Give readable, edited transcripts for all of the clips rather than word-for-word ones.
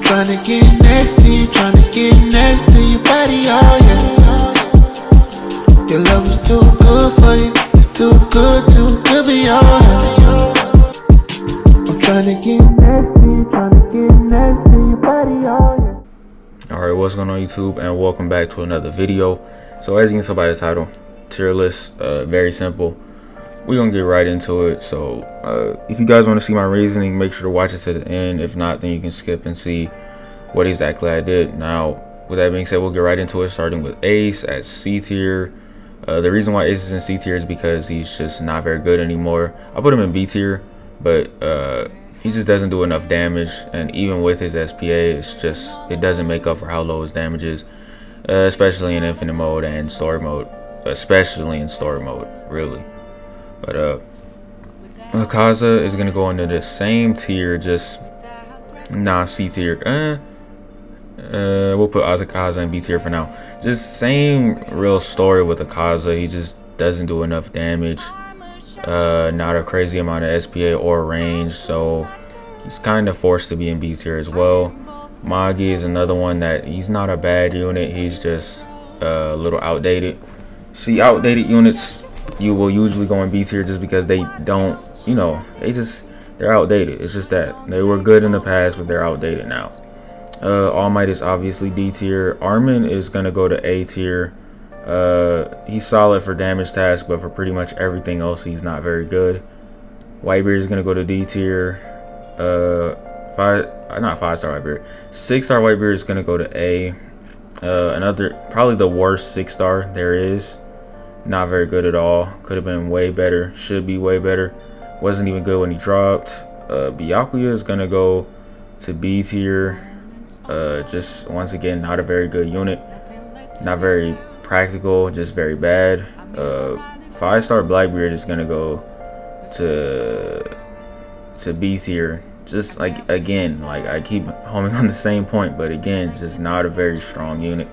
tryna get next to you, tryna get next to your body, oh yeah. Your love is too good for you, it's too good for your head. I'm tryna get next to you, tryna get next to your body, oh yeah. Alright, what's going on YouTube, and welcome back to another video. So as you can tell by the title, tier list, very simple. We're gonna get right into it. So if you guys want to see my reasoning, make sure to watch it to the end. If not, then you can skip and see what exactly I did. Now with that being said, we'll get right into it, starting with Ace at C tier. The reason why Ace is in C tier is because he's just not very good anymore. I put him in B tier, but he just doesn't do enough damage, and even with his SPA, it doesn't make up for how low his damage is, especially in infinite mode and story mode, really. But Akaza is gonna go into the same tier, just C tier. We'll put Akaza in B tier for now. Just same real story with Akaza. He just doesn't do enough damage. Not a crazy amount of SPA or range, so he's kind of forced to be in B tier as well. Magi is another one that he's not a bad unit. He's just a little outdated. See, outdated units you will usually go in B tier just because they don't, they're outdated. It's just that they were good in the past, but they're outdated now. All Might is obviously D tier. Armin is gonna go to A tier. He's solid for damage tasks, but for pretty much everything else he's not very good. Whitebeard is gonna go to D tier. Not 5-star Whitebeard, 6-star Whitebeard is gonna go to A. Probably the worst 6-star there is. Not very good at all. Could have been way better. Should be way better. Wasn't even good when he dropped. Byakuya is gonna go to B tier. Just once again, not a very good unit. Not very practical, just very bad. 5-star Blackbeard is gonna go to B tier. Just I keep homing on the same point, but again, just not a very strong unit.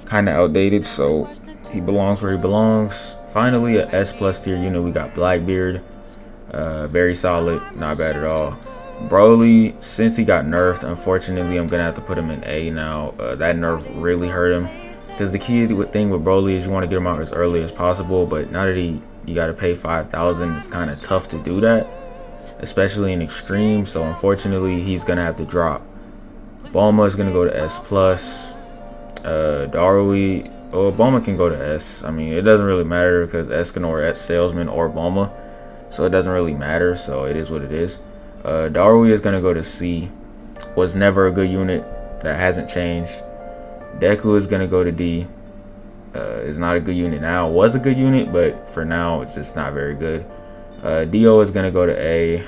Kind of outdated, so he belongs where he belongs. Finally, a S+ tier unit, we got Blackbeard. Very solid, not bad at all. Broly, since he got nerfed, unfortunately, I'm gonna have to put him in A now. That nerf really hurt him, because the key thing with Broly is you want to get him out as early as possible, but now that you got to pay 5,000, it's kind of tough to do that, especially in extreme. So unfortunately, he's gonna have to drop. Bulma is gonna go to S+. Darui, Bulma can go to S. I mean, it doesn't really matter because Escanor, S Salesman, or Bulma, so it doesn't really matter. So it is what it is. Darui is gonna go to C. Was never a good unit. That hasn't changed. Deku is gonna go to D. Is not a good unit now. Was a good unit, but for now it's just not very good. Dio is gonna go to A.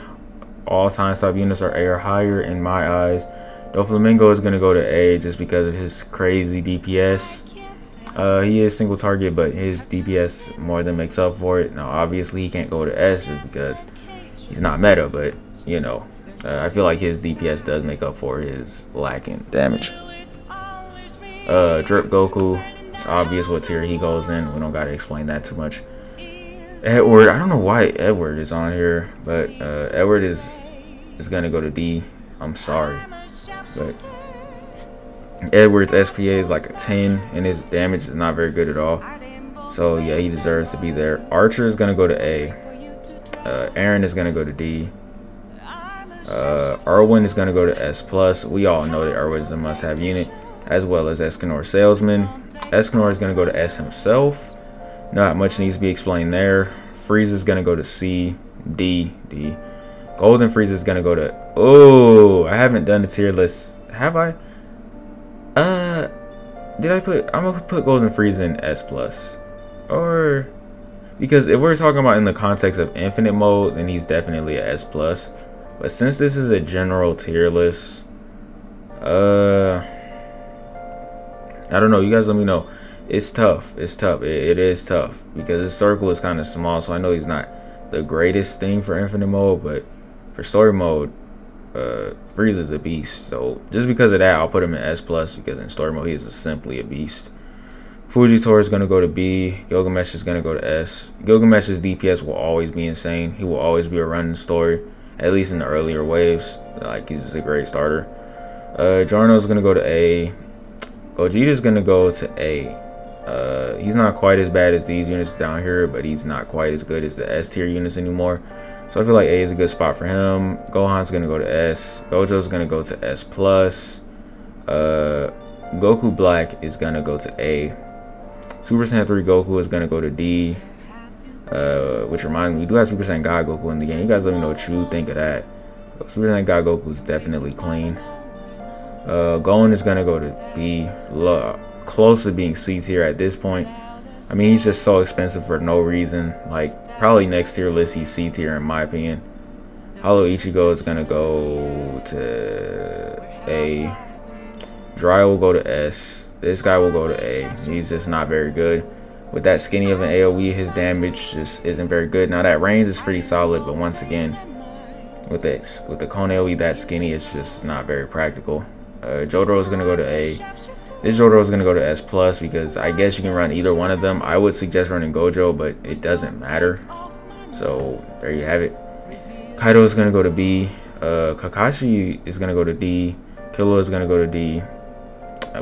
All time top units are A or higher in my eyes. Doflamingo is gonna go to A just because of his crazy DPS. He is single target, but his DPS more than makes up for it. Now obviously he can't go to S just because he's not meta, but I feel like his DPS does make up for his lacking damage. Drip Goku, it's obvious what tier he goes in. We don't gotta explain that too much. Edward, I don't know why Edward is on here, but Edward is gonna go to D. I'm sorry, but Edward's SPA is like a 10, and his damage is not very good at all. So yeah, he deserves to be there. Archer is gonna go to A. Aaron is gonna go to D. Erwin is gonna go to S+. We all know that Erwin is a must-have unit, as well as Escanor Salesman. Escanor is gonna go to S himself. Not much needs to be explained there. Frieza is gonna go to C. D. Golden Frieza is gonna go to. Oh, I haven't done the tier list, have I? Did I put? I'm gonna put Golden Frieza in S+, or because if we're talking about in the context of infinite mode, then he's definitely a S+. But since this is a general tier list, I don't know. You guys let me know. It's tough. It's tough. It is tough because his circle is kind of small. So I know he's not the greatest thing for infinite mode, but for story mode, Frieza's a beast. So just because of that, I'll put him in S+, because in story mode he is simply a beast. Fujitora is going to go to B. Gilgamesh is going to go to S. Gilgamesh's DPS will always be insane. He will always be a running story, at least in the earlier waves. Like, he's just a great starter. Giorno's gonna go to A. Gogeta's gonna go to A. He's not quite as bad as these units down here, but he's not quite as good as the S tier units anymore. So I feel like A is a good spot for him. Gohan's gonna go to S. Gojo's gonna go to S plus. Goku Black is gonna go to A. Super Saiyan 3 Goku is gonna go to D. Which reminds me, we do have Super Saiyan God Goku in the game. You guys let me know what you think of that. Super Saiyan God Goku is definitely clean. Gon is gonna go to B. Close to being C tier at this point. I mean, he's just so expensive for no reason. Like, probably next tier list he's C tier in my opinion. Hollow Ichigo is gonna go to A. Dry will go to S. This guy will go to A. He's just not very good. With that skinny of an AoE, his damage just isn't very good. Now that range is pretty solid, but once again, with the cone AoE that skinny, it's just not very practical. Jotaro is gonna go to A. This Jotaro is gonna go to S plus because I guess you can run either one of them. I would suggest running Gojo, but it doesn't matter. So there you have it. Kaido is gonna go to B. Kakashi is gonna go to D. Killua is gonna go to D.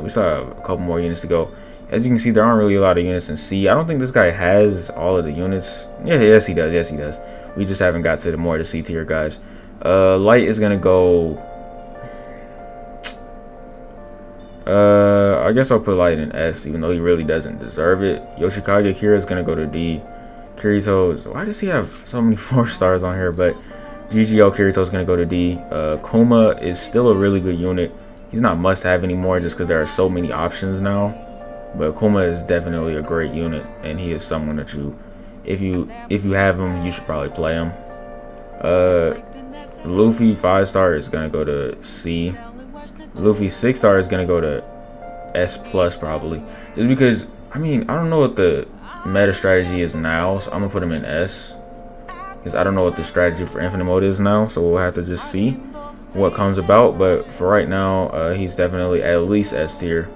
We still have a couple more units to go. As you can see, there aren't really a lot of units in C. I don't think this guy has all of the units. Yeah, yes he does. Yes he does. We just haven't got to the more of the C tier guys. Light is gonna go. I guess I'll put Light in S, even though he really doesn't deserve it. Yoshikage Kira is gonna go to D. Kirito, why does he have so many 4 stars on here? But GGO Kirito is gonna go to D. Kuma is still a really good unit. He's not must have anymore just because there are so many options now. But Kuma is definitely a great unit, and he is someone that you, if you have him, you should probably play him. Luffy 5-star is gonna go to C. Luffy 6-star is gonna go to S plus probably, just because I mean I don't know what the meta strategy is now, so I'm gonna put him in S because I don't know what the strategy for infinite mode is now, so we'll have to just see what comes about. But for right now, he's definitely at least S tier.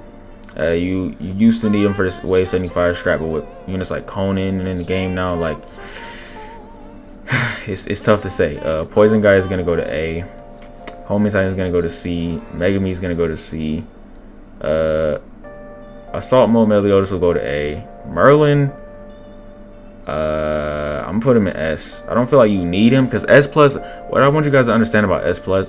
You used to need him for this wave 75 scrap, but with units like Conan in the game now, like it's tough to say. Poison Guy is gonna go to A. Homie Titan is gonna go to C. Megami is gonna go to C. Assault Mode Meliodas will go to A. Merlin, I'm gonna put him in S. I don't feel like you need him because S plus. What I want you guys to understand about S plus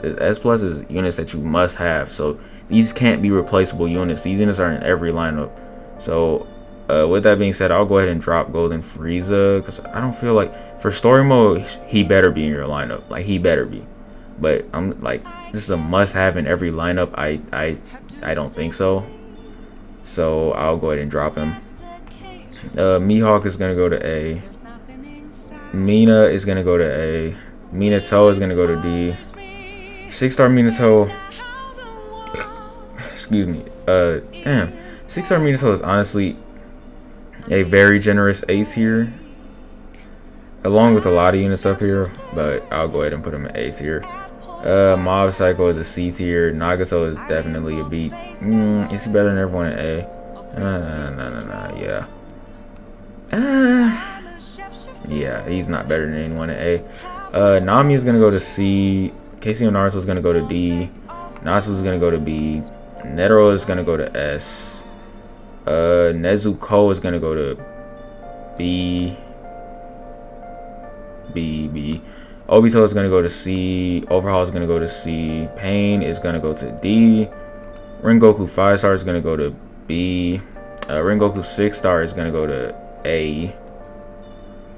is units that you must have. So these can't be replaceable units. These units are in every lineup. So with that being said, I'll go ahead and drop Golden Frieza because I don't feel like for story mode he better be in your lineup. Like he better be. But I'm like, this is a must-have in every lineup. I don't think so. So I'll go ahead and drop him. Mihawk is gonna go to A. Mina is gonna go to A. Minato is gonna go to D. 6-star Minato. Excuse me. Damn. 6-star Minato is honestly a very generous A tier, along with a lot of units up here. But I'll go ahead and put him in A tier. Mob Psycho is a C tier. Nagato is definitely a B. Is he better than everyone in A? No, yeah. Yeah, he's not better than anyone in A. Nami is gonna go to C. KCM Naruto is gonna go to D. Natsu is gonna go to B. Netero is gonna go to S. Nezuko is gonna go to B. Obito is gonna go to C. Overhaul is gonna go to C. Pain is gonna go to D. Rengoku 5-star is gonna go to B. Rengoku 6-star is gonna go to A.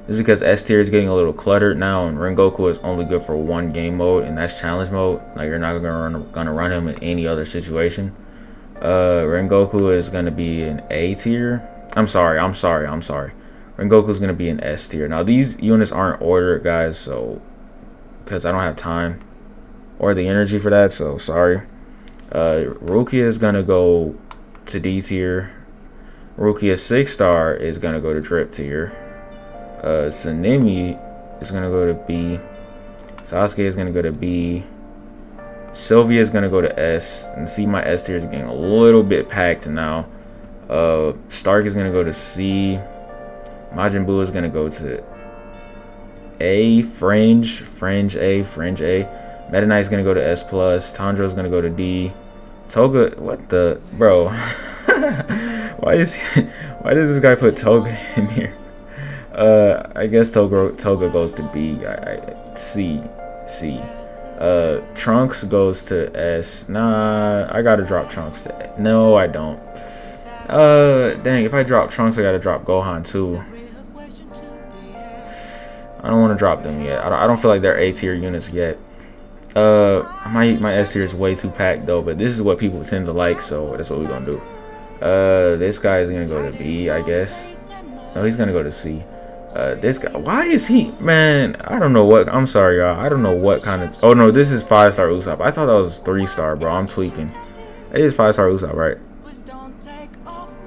This is because S tier is getting a little cluttered now, and Rengoku is only good for one game mode, and that's challenge mode. Like you're not gonna run him in any other situation. Rengoku is gonna be an A tier. I'm sorry. Rengoku is gonna be an S tier. Now these units aren't ordered, guys, so because I don't have time or the energy for that, so sorry. Rukia is gonna go to D tier. Rukia 6-star is gonna go to Drip tier. Sanemi is gonna go to B. Sasuke is gonna go to B. Sylvia is gonna go to S. And see, my S tier is getting a little bit packed now. Stark is gonna go to C. Majin Buu is gonna go to A. Fringe A. Meta Knight is gonna go to S plus. Tanjiro is gonna go to D. Toga, what the, bro? Why why did this guy put Toga in here? I guess Toga goes to B. C. Trunks goes to S. Nah, I gotta drop Trunks to A. No, I don't. Dang, if I drop Trunks, I gotta drop Gohan too. I don't want to drop them yet. I don't feel like they're A tier units yet. My S tier is way too packed though, but this is what people tend to like, so that's what we're gonna do. This guy is gonna go to B, I guess. No, he's gonna go to C. This guy, why is he, man? I don't know what. I'm sorry, y'all. I don't know what kind of. Oh no, this is 5-star Usopp. I thought that was 3-star, bro. I'm tweaking. It is 5-star Usopp, right?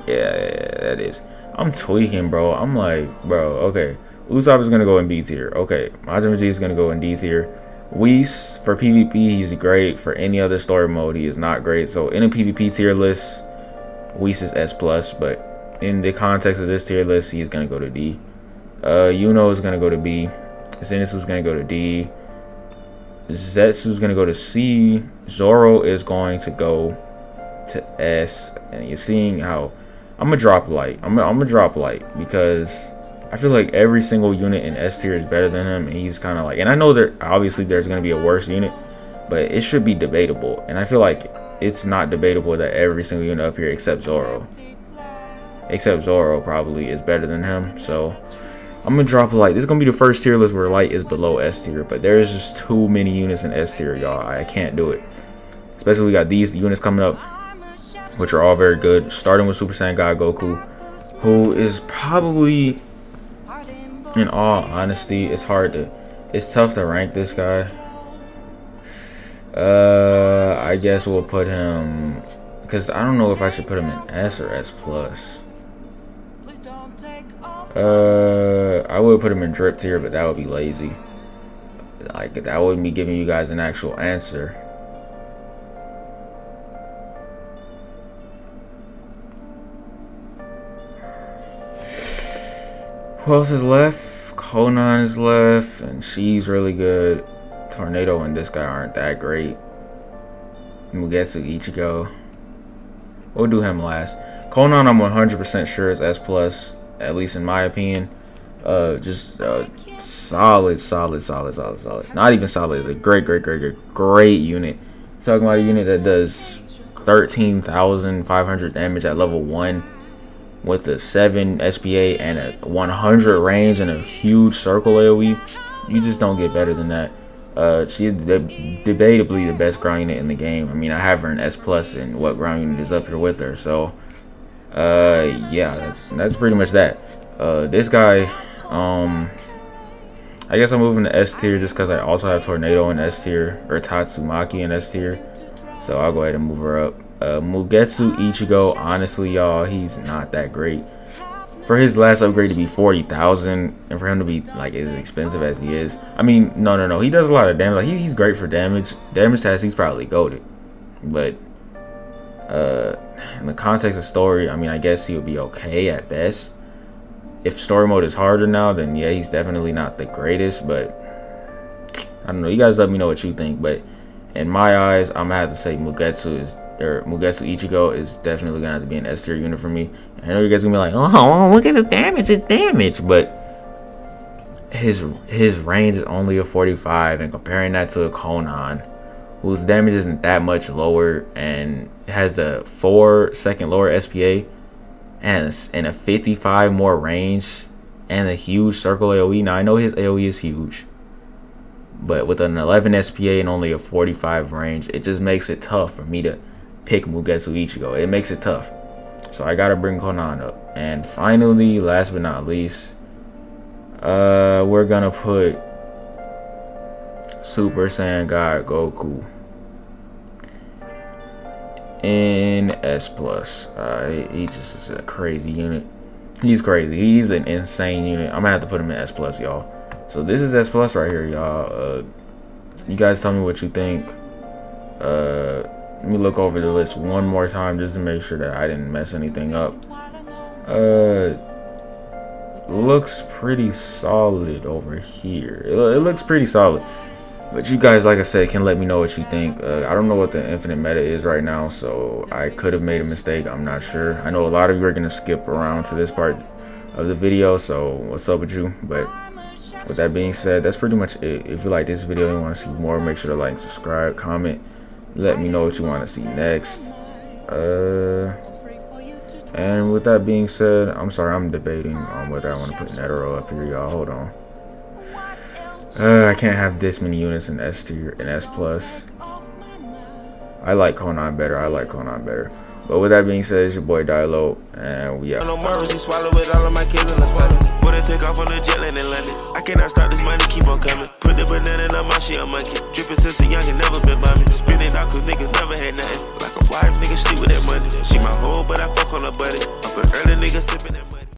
Yeah, that is. I'm tweaking, bro. I'm like, bro. Okay, Usopp is gonna go in B tier. Okay, Majin Vegeta is gonna go in D tier. Whis for PvP, he's great. For any other story mode, he is not great. So in a PvP tier list, Whis is S+, but in the context of this tier list, he's gonna go to D. Yuno is gonna go to B. Zenitsu is gonna go to D. Zetsu is gonna go to C. Zoro is going to go to S. And you're seeing how I'm gonna drop light. I'm gonna drop light because I feel like every single unit in S tier is better than him, and he's kind of like. And I know that obviously there's gonna be a worse unit, but it should be debatable. And I feel like it's not debatable that every single unit up here except Zoro probably is better than him. So I'm gonna drop light. This is gonna be the first tier list where light is below S tier, but there's just too many units in S tier, y'all. I can't do it. Especially we got these units coming up, which are all very good. Starting with Super Saiyan God Goku, who is probably, in all honesty, it's tough to rank this guy. I guess we'll put him, because I don't know if I should put him in S or S+. I would put him in drip tier, but that would be lazy. Like, that wouldn't be giving you guys an actual answer. Who else is left? Conan is left, and she's really good. Tornado and this guy aren't that great. Mugetsu Ichigo. We'll do him last. Conan, I'm 100% sure is S+, at least in my opinion. Just solid. Not even solid. It's a great unit. Talking about a unit that does 13,500 damage at level 1 with a 7 SPA and a 100 range and a huge circle AoE. You just don't get better than that. She's debatably the best ground unit in the game. I mean, I have her in S+, and what ground unit is up here with her. So, yeah, that's pretty much that. This guy, I guess I'm moving to S tier just because I also have Tornado in S tier, or Tatsumaki in S tier. So I'll go ahead and move her up. Mugetsu Ichigo, honestly, y'all, he's not that great. For his last upgrade to be 40,000, and for him to be like as expensive as he is, I mean, no, he does a lot of damage. Like he's great for damage. Damage stats, he's probably goated. But in the context of story, I mean, I guess he would be okay at best. If story mode is harder now, then yeah, he's definitely not the greatest. But I don't know. You guys let me know what you think. But in my eyes, I'm gonna have to say Mugetsu Ichigo is definitely gonna have to be an S tier unit for me. I know you guys gonna be like, oh, look at the damage, it's damage, but his range is only a 45, and comparing that to a Conan, whose damage isn't that much lower and has a 4-second lower SPA and a 55 more range and a huge circle AoE. Now I know his AoE is huge, but with an 11 SPA and only a 45 range, it just makes it tough for me to pick Mugetsu Ichigo. It makes it tough. So I gotta bring Conan up. And finally, last but not least, we're gonna put Super Saiyan God Goku in S+. He just is a crazy unit. He's crazy. He's an insane unit. I'm gonna have to put him in S+, y'all. So this is S+ right here, y'all. You guys tell me what you think. Let me look over the list one more time just to make sure that I didn't mess anything up. Looks pretty solid over here. It looks pretty solid. But you guys, like I said, can let me know what you think. I don't know what the infinite meta is right now, so I could have made a mistake. I'm not sure. I know a lot of you are going to skip around to this part of the video, so what's up with you? But with that being said, that's pretty much it. If you like this video and you want to see more, make sure to like, subscribe, comment. Let me know what you want to see next. And with that being said, I'm sorry, I'm debating on whether I want to put Netero up here, y'all. Hold on. I can't have this many units in S tier and S plus. I like Conan better. But with that being said, it's your boy Dyloh, and we out. No more, she swallow with all of my kids in the tummy. But I take off on the jet land in London. I cannot stop this money, keep on coming. Put the banana in my she a monkey. Drippin' since a young and never been by me. Spinning out cause niggas never had nothing. Like a wife, niggas sleep with that money. She my hoe, but I fuck on her buddy. Up an early nigga sipping that money.